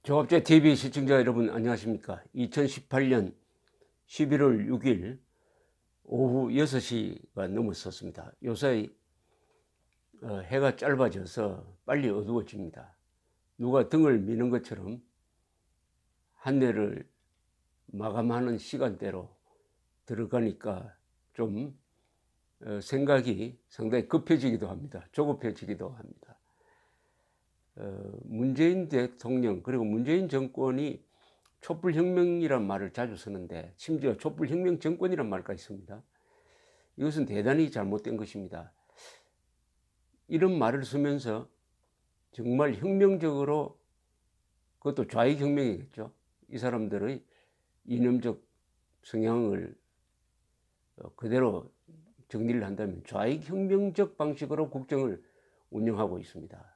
조합제 TV 시청자 여러분 안녕하십니까? 2018년 11월 6일 오후 6시가 넘었었습니다. 요새 해가 짧아져서 빨리 어두워집니다. 누가 등을 미는 것처럼 한 해를 마감하는 시간대로 들어가니까 좀 생각이 상당히 급해지기도 합니다. 조급해지기도 합니다. 문재인 대통령 그리고 문재인 정권이 촛불혁명이란 말을 자주 쓰는데 심지어 촛불혁명 정권이란 말까지 씁니다. 이것은 대단히 잘못된 것입니다. 이런 말을 쓰면서 정말 혁명적으로, 그것도 좌익혁명이겠죠, 이 사람들의 이념적 성향을 그대로 정리를 한다면 좌익혁명적 방식으로 국정을 운영하고 있습니다.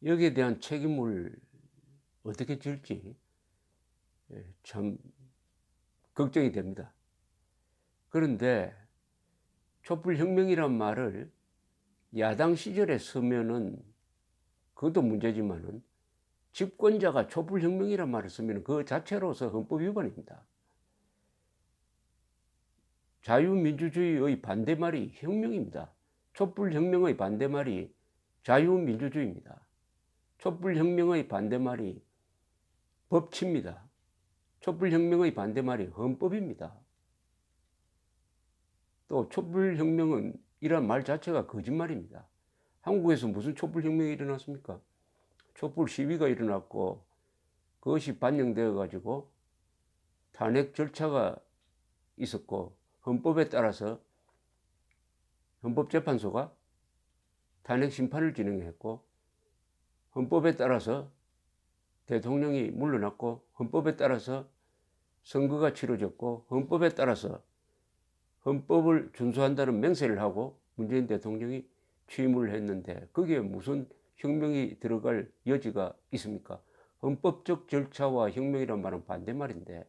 여기에 대한 책임을 어떻게 질지 참 걱정이 됩니다. 그런데 촛불혁명이란 말을 야당 시절에 쓰면은 그것도 문제지만은 집권자가 촛불혁명이란 말을 쓰면 그 자체로서 헌법 위반입니다. 자유민주주의의 반대말이 혁명입니다. 촛불혁명의 반대말이 자유민주주의입니다. 촛불혁명의 반대말이 법치입니다. 촛불혁명의 반대말이 헌법입니다. 또 촛불혁명은 이런 말 자체가 거짓말입니다. 한국에서 무슨 촛불혁명이 일어났습니까? 촛불 시위가 일어났고 그것이 반영되어 가지고 탄핵 절차가 있었고 헌법에 따라서 헌법재판소가 탄핵 심판을 진행했고 헌법에 따라서 대통령이 물러났고 헌법에 따라서 선거가 치러졌고 헌법에 따라서 헌법을 준수한다는 맹세를 하고 문재인 대통령이 취임을 했는데 거기에 무슨 혁명이 들어갈 여지가 있습니까? 헌법적 절차와 혁명이란 말은 반대말인데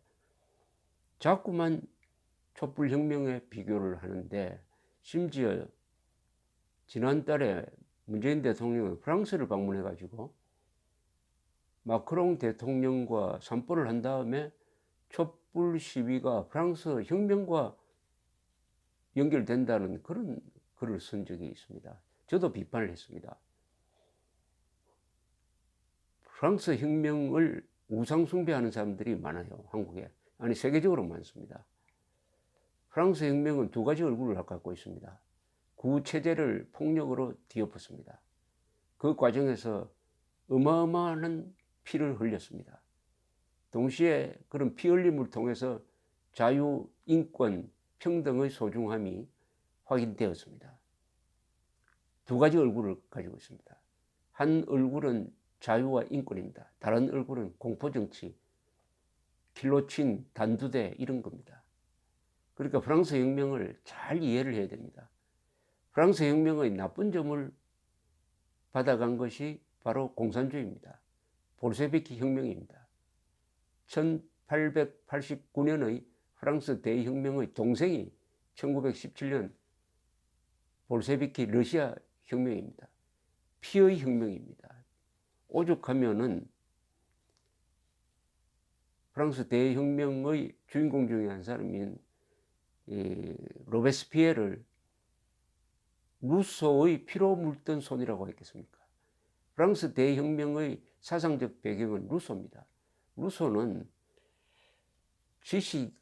자꾸만 촛불혁명에 비교를 하는데, 심지어 지난달에 문재인 대통령은 프랑스를 방문해 가지고 마크롱 대통령과 산보를 한 다음에 촛불 시위가 프랑스 혁명과 연결된다는 그런 글을 쓴 적이 있습니다. 저도 비판을 했습니다. 프랑스 혁명을 우상 숭배하는 사람들이 많아요. 한국에. 아니 세계적으로 많습니다. 프랑스 혁명은 두 가지 얼굴을 갖고 있습니다. 구체제를 폭력으로 뒤엎었습니다. 그 과정에서 어마어마한 피를 흘렸습니다. 동시에 그런 피 흘림을 통해서 자유, 인권, 평등의 소중함이 확인되었습니다. 두 가지 얼굴을 가지고 있습니다. 한 얼굴은 자유와 인권입니다. 다른 얼굴은 공포정치, 길로친, 단두대 이런 겁니다. 그러니까 프랑스 혁명을 잘 이해를 해야 됩니다. 프랑스 혁명의 나쁜 점을 받아간 것이 바로 공산주의입니다. 볼셰비키 혁명입니다. 1889년의 프랑스 대혁명의 동생이 1917년 볼셰비키 러시아 혁명입니다. 피의 혁명입니다. 오죽하면은 프랑스 대혁명의 주인공 중에 한 사람인 로베스피에르를 루소의 피로 물든 손이라고 했겠습니까? 프랑스 대혁명의 사상적 배경은 루소입니다. 루소는 지식인의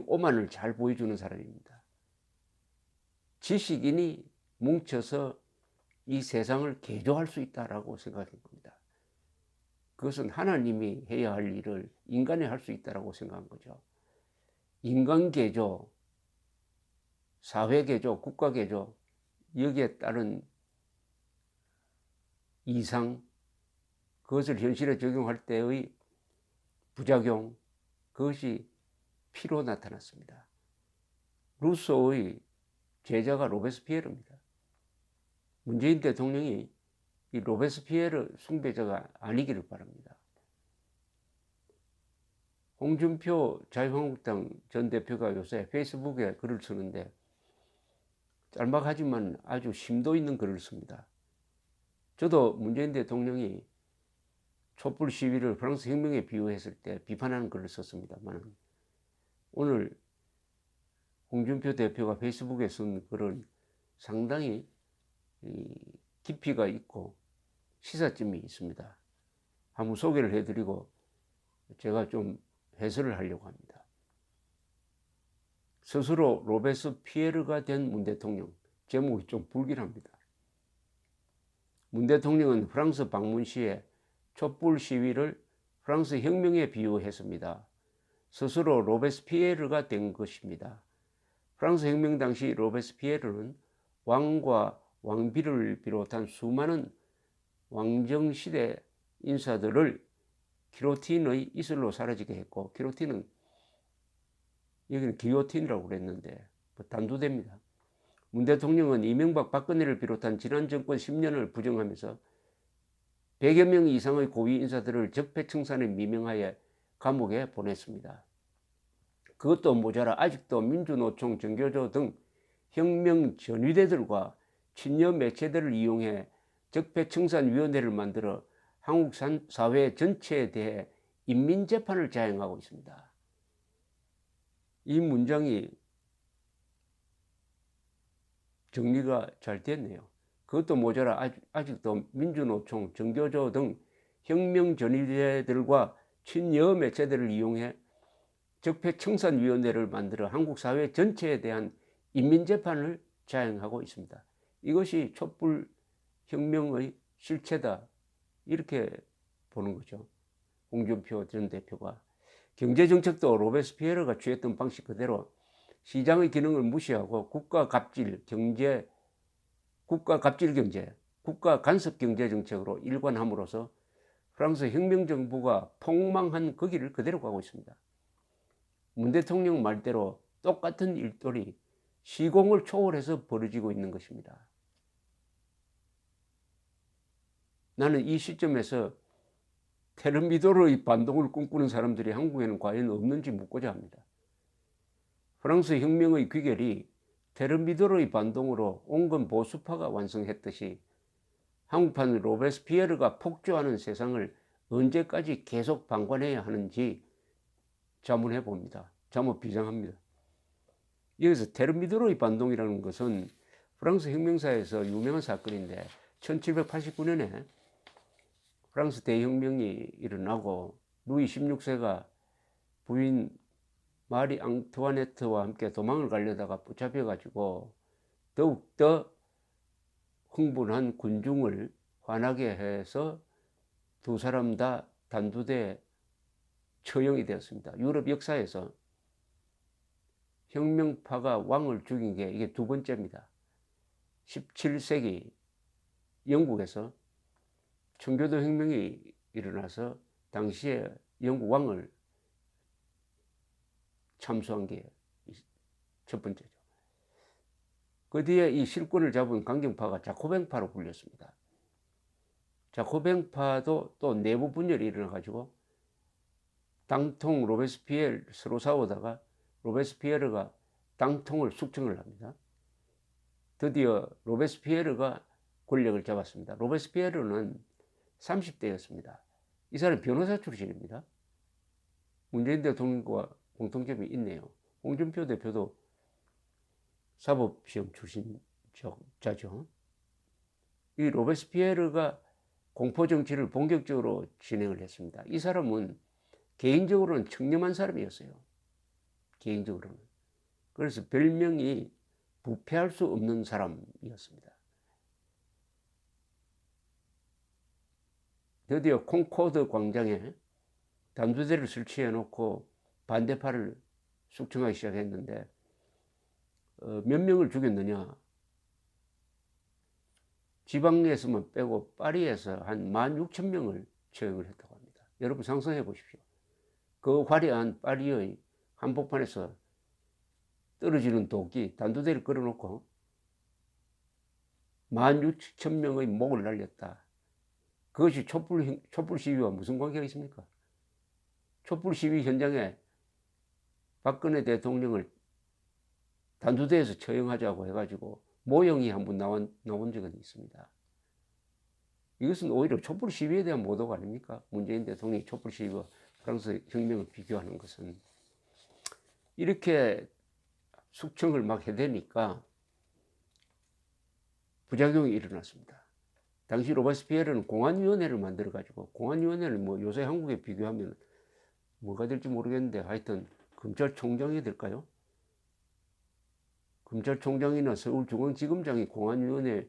오만을 잘 보여주는 사람입니다. 지식인이 뭉쳐서 이 세상을 개조할 수 있다라고 생각한 겁니다. 그것은 하나님이 해야 할 일을 인간이 할 수 있다라고 생각한 거죠. 인간 개조, 사회 개조, 국가 개조, 여기에 따른 이상, 그것을 현실에 적용할 때의 부작용, 그것이 피로 나타났습니다. 루소의 제자가 로베스피에르입니다. 문재인 대통령이 이 로베스피에르 숭배자가 아니기를 바랍니다. 홍준표 자유한국당 전 대표가 요새 페이스북에 글을 쓰는데 짤막하지만 아주 심도 있는 글을 씁니다. 저도 문재인 대통령이 촛불 시위를 프랑스 혁명에 비유했을 때 비판하는 글을 썼습니다만, 오늘 홍준표 대표가 페이스북에 쓴 글은 상당히 깊이가 있고 시사점이 있습니다. 한번 소개를 해드리고 제가 좀 해설을 하려고 합니다. 스스로 로베스피에르가 된 문 대통령, 제목이 좀 불길합니다. 문 대통령은 프랑스 방문 시에 촛불 시위를 프랑스 혁명에 비유했습니다. 스스로 로베스피에르가 된 것입니다. 프랑스 혁명 당시 로베스피에르는 왕과 왕비를 비롯한 수많은 왕정시대 인사들을 기로틴의 이슬로 사라지게 했고, 기로틴은 여기는 기요틴이라고 그랬는데 단두대입니다. 문 대통령은 이명박 박근혜를 비롯한 지난 정권 10년을 부정하면서 100여 명 이상의 고위 인사들을 적폐청산에 미명하여 감옥에 보냈습니다. 그것도 모자라 아직도 민주노총, 정교조 등 혁명 전위대들과 친여 매체들을 이용해 적폐청산위원회를 만들어 한국 사회 전체에 대해 인민재판을 자행하고 있습니다. 이 문장이 정리가 잘 됐네요. 그것도 모자라 아직도 민주노총, 정교조 등 혁명 전위대들과 친여 매체들을 이용해 적폐청산위원회를 만들어 한국 사회 전체에 대한 인민재판을 자행하고 있습니다. 이것이 촛불혁명의 실체다, 이렇게 보는 거죠. 홍준표 전 대표가. 경제정책도 로베스피에르가 취했던 방식 그대로 시장의 기능을 무시하고 국가 갑질 경제, 국가 간섭 경제 정책으로 일관함으로써 프랑스 혁명정부가 폭망한 그 길을 그대로 가고 있습니다. 문 대통령 말대로 똑같은 일들이 시공을 초월해서 벌어지고 있는 것입니다. 나는 이 시점에서 테르미도르의 반동을 꿈꾸는 사람들이 한국에는 과연 없는지 묻고자 합니다. 프랑스 혁명의 귀결이 테르미도르의 반동으로 온건 보수파가 완성했듯이 한국판 로베스피에르가 폭주하는 세상을 언제까지 계속 방관해야 하는지 자문해 봅니다. 자문 비장합니다. 여기서 테르미도르의 반동이라는 것은 프랑스 혁명사에서 유명한 사건인데, 1789년에 프랑스 대혁명이 일어나고 루이 16세가 부인 마리 앙투아네트와 함께 도망을 가려다가 붙잡혀가지고 더욱더 흥분한 군중을 화나게 해서 두 사람 다 단두대에 처형이 되었습니다. 유럽 역사에서 혁명파가 왕을 죽인 게 이게 두 번째입니다. 17세기 영국에서 청교도 혁명이 일어나서 당시에 영국 왕을 참수한 게 첫 번째죠. 그 뒤에 이 실권을 잡은 강경파가 자코뱅파로 불렸습니다. 자코뱅파도 또 내부 분열이 일어나가지고 당통 로베스피에르 서로 싸우다가 로베스피에르가 당통을 숙청을 합니다. 드디어 로베스피에르가 권력을 잡았습니다. 로베스피에르는 30대였습니다. 이 사람은 변호사 출신입니다. 문재인 대통령과 공통점이 있네요. 홍준표 대표도 사법시험 출신자죠. 이 로베스피에르가 공포정치를 본격적으로 진행을 했습니다. 이 사람은 개인적으로는 청렴한 사람이었어요. 개인적으로는. 그래서 별명이 부패할 수 없는 사람이었습니다. 드디어 콩코드 광장에 단두대를 설치해 놓고 반대파를 숙청하기 시작했는데 몇 명을 죽였느냐? 지방에서만 빼고 파리에서 한 16,000명을 처형을 했다고 합니다. 여러분 상상해 보십시오. 그 화려한 파리의 한복판에서 떨어지는 도끼, 단두대를 걸어놓고 16,000명의 목을 날렸다. 그것이 촛불 시위와 무슨 관계가 있습니까? 촛불 시위 현장에 박근혜 대통령을 단두대에서 처형하자고 해가지고 모형이 한번 나온 적은 있습니다. 이것은 오히려 촛불 시위에 대한 모독 아닙니까? 문재인 대통령이 촛불 시위와 프랑스 혁명을 비교하는 것은 이렇게 숙청을 막 해대니까 부작용이 일어났습니다. 당시 로베스피에르는 공안위원회를 만들어가지고, 공안위원회를 뭐 요새 한국에 비교하면 뭐가 될지 모르겠는데 하여튼 검찰총장이 될까요? 검찰총장이나 서울중앙지검장이 공안위원회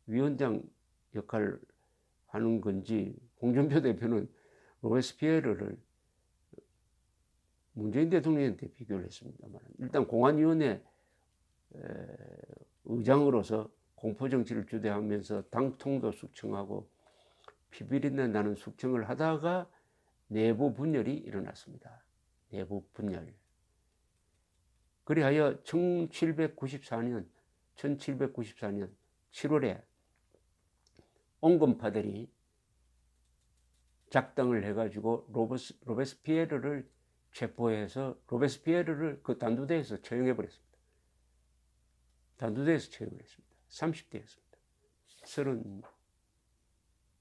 위원장 역할을 하는 건지, 홍준표 대표는 로베스피에르를 문재인 대통령한테 비교를 했습니다만, 일단 공안위원회 의장으로서 공포정치를 주도하면서 당통도 숙청하고 피비린내 나는 숙청을 하다가 내부 분열이 일어났습니다. 내부 분열. 그리하여 1794년 7월에 온건파들이 작당을 해가지고 로베스피에르를 체포해서 로베스피에르를 그 단두대에서 처형해버렸습니다. 단두대에서 처형을 했습니다. 30대였습니다.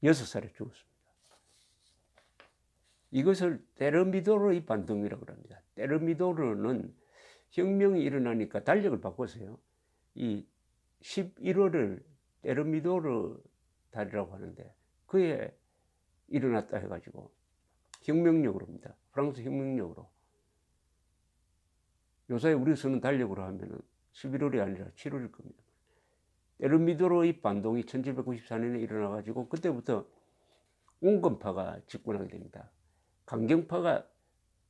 36살에 죽었습니다. 이것을 테르미도르의 반동이라고 합니다. 테르미도르는 혁명이 일어나니까 달력을 바꿨어요. 이 11월을 테르미도르 달이라고 하는데 그에 일어났다 해가지고 혁명력으로입니다. 프랑스 혁명력으로. 요새 우리 쓰는 달력으로 하면은 11월이 아니라 7월일 겁니다. 테르미도르의 반동이 1794년에 일어나가지고 그때부터 온건파가 집권하게 됩니다. 강경파가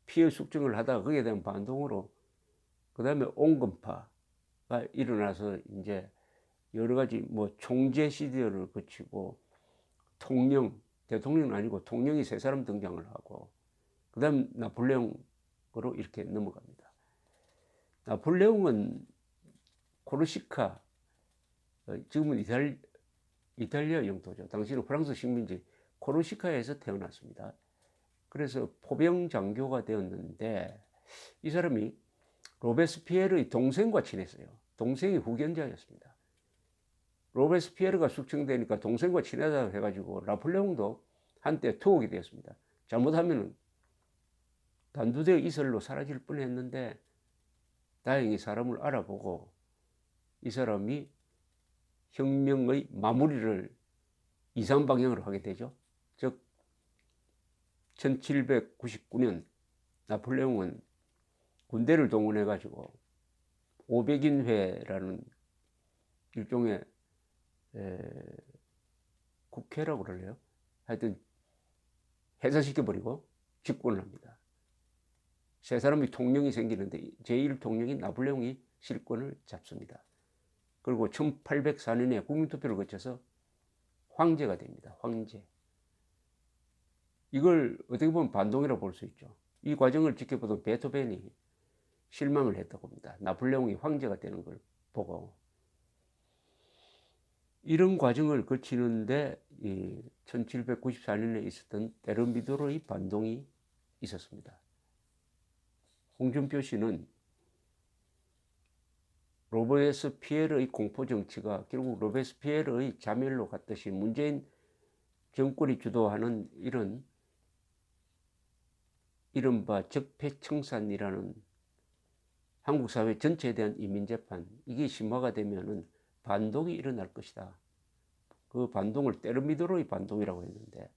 피해 숙청을 하다가 거기에 대한 반동으로 그 다음에 온건파가 일어나서 이제 여러 가지 뭐 총재 시대를 거치고 대통령은 아니고 통령이 세 사람 등장을 하고 그 다음 나폴레옹으로 이렇게 넘어갑니다. 나폴레옹은 코르시카, 지금은 이탈리아 영토죠. 당시는 프랑스 식민지 코르시카에서 태어났습니다. 그래서 포병 장교가 되었는데 이 사람이 로베스피에르의 동생과 친했어요. 동생이 후견자였습니다. 로베스피에르가 숙청되니까 동생과 친하다고 해가지고 나폴레옹도 한때 투옥이 되었습니다. 잘못하면 단두대 이슬로 사라질 뻔했는데 다행히 사람을 알아보고 이 사람이 혁명의 마무리를 이상 방향으로 하게 되죠. 즉 1799년 나폴레옹은 군대를 동원해 가지고 500인회라는 일종의 국회라고 그러네요. 하여튼 해산시켜버리고 집권을 합니다. 세 사람이 통령이 생기는데 제1통령인 나폴레옹이 실권을 잡습니다. 그리고 1804년에 국민투표를 거쳐서 황제가 됩니다. 황제. 이걸 어떻게 보면 반동이라고 볼 수 있죠. 이 과정을 지켜보던 베토벤이 실망을 했다고 합니다. 나폴레옹이 황제가 되는 걸 보고. 이런 과정을 거치는데 1794년에 있었던 테르미도르의 반동이 있었습니다. 홍준표 씨는 로베스피에르의 공포정치가 결국 로베스피에르의 자멸로 갔듯이 문재인 정권이 주도하는 이른바 적폐청산이라는 한국 사회 전체에 대한 이민재판, 이게 심화가 되면은 반동이 일어날 것이다. 그 반동을 테르미도르의 반동이라고 했는데,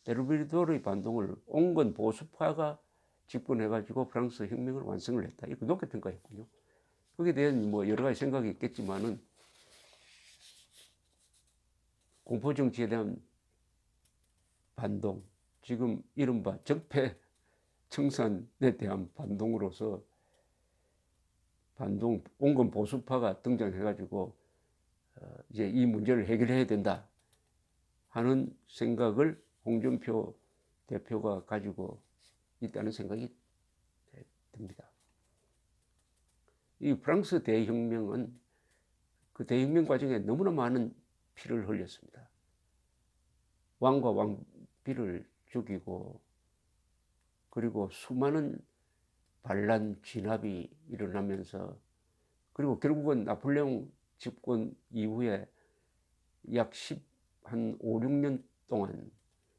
테르미도르의 반동을 온건 보수파가 집권해가지고 프랑스 혁명을 완성을 했다. 이렇게 높게 평가했군요. 거기에 대한 뭐 여러 가지 생각이 있겠지만은 공포정치에 대한 반동, 지금 이른바 적폐 청산에 대한 반동으로서 온건 보수파가 등장해가지고 이제 이 문제를 해결해야 된다 하는 생각을 홍준표 대표가 가지고 있다는 생각이 듭니다. 이 프랑스 대혁명은 그 대혁명 과정에 너무나 많은 피를 흘렸습니다. 왕과 왕비를 죽이고 그리고 수많은 반란 진압이 일어나면서 그리고 결국은 나폴레옹 집권 이후에 약 한 5, 6년 동안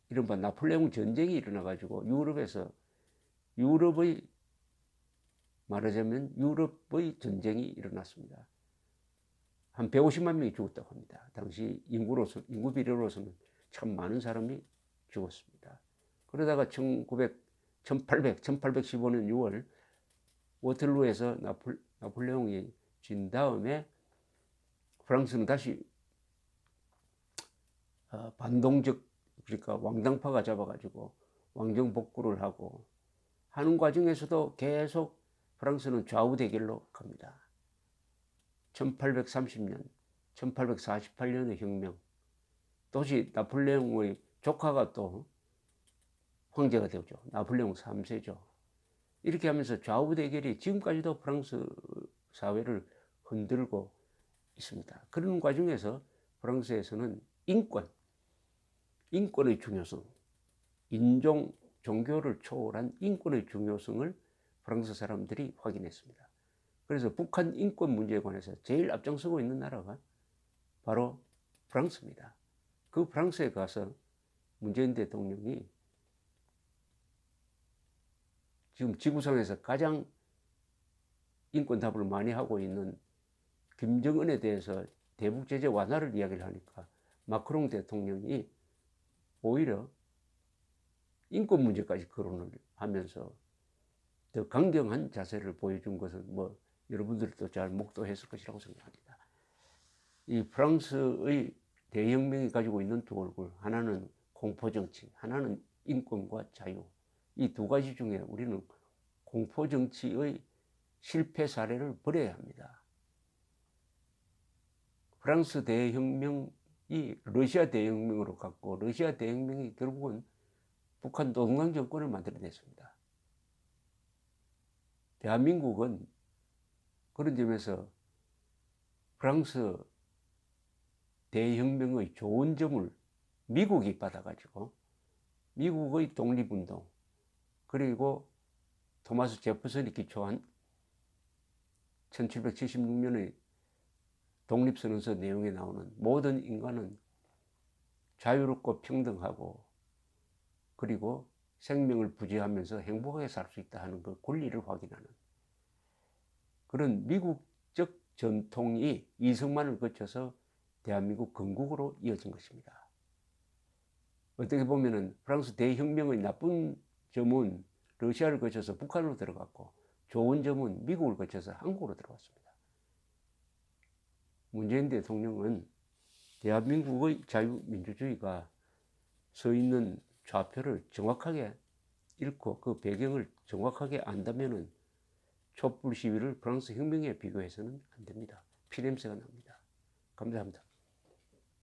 이른바 나폴레옹 전쟁이 일어나가지고 유럽의 말하자면 유럽의 전쟁이 일어났습니다. 한 150만 명이 죽었다고 합니다. 당시 인구 비례로서는 참 많은 사람이 죽었습니다. 그러다가 1815년 6월 워털루에서 나폴레옹이 진 다음에 프랑스는 다시 반동적, 그러니까 왕당파가 잡아가지고 왕정 복구를 하는 과정에서도 계속 프랑스는 좌우 대결로 갑니다. 1830년, 1848년의 혁명, 또시 나폴레옹의 조카가 또 황제가 되죠. 나폴레옹 3세죠. 이렇게 하면서 좌우 대결이 지금까지도 프랑스 사회를 흔들고 있습니다. 그런 과정에서 프랑스에서는 인권의 중요성, 인종, 종교를 초월한 인권의 중요성을 프랑스 사람들이 확인했습니다. 그래서 북한 인권 문제에 관해서 제일 앞장서고 있는 나라가 바로 프랑스입니다. 그 프랑스에 가서 문재인 대통령이 지금 지구상에서 가장 인권 답을 많이 하고 있는 김정은에 대해서 대북 제재 완화를 이야기를 하니까 마크롱 대통령이 오히려 인권 문제까지 거론을 하면서 더 강경한 자세를 보여준 것은 뭐 여러분들도 잘 목도했을 것이라고 생각합니다. 이 프랑스의 대혁명이 가지고 있는 두 얼굴, 하나는 공포정치, 하나는 인권과 자유. 이 두 가지 중에 우리는 공포정치의 실패 사례를 버려야 합니다. 프랑스 대혁명이 러시아 대혁명으로 갔고, 러시아 대혁명이 결국은 북한 노동당 정권을 만들어냈습니다. 대한민국은 그런 점에서 프랑스 대혁명의 좋은 점을 미국이 받아가지고 미국의 독립운동, 그리고 토마스 제퍼슨이 기초한 1776년의 독립선언서 내용에 나오는 모든 인간은 자유롭고 평등하고 그리고 생명을 부지하면서 행복하게 살 수 있다 하는 그 권리를 확인하는 그런 미국적 전통이 이승만을 거쳐서 대한민국 건국으로 이어진 것입니다. 어떻게 보면은 프랑스 대혁명의 나쁜 점은 러시아를 거쳐서 북한으로 들어갔고 좋은 점은 미국을 거쳐서 한국으로 들어갔습니다. 문재인 대통령은 대한민국의 자유민주주의가 서 있는 좌표를 정확하게 읽고 그 배경을 정확하게 안다면은 촛불 시위를 프랑스 혁명에 비교해서는 안 됩니다. 피냄새가 납니다. 감사합니다.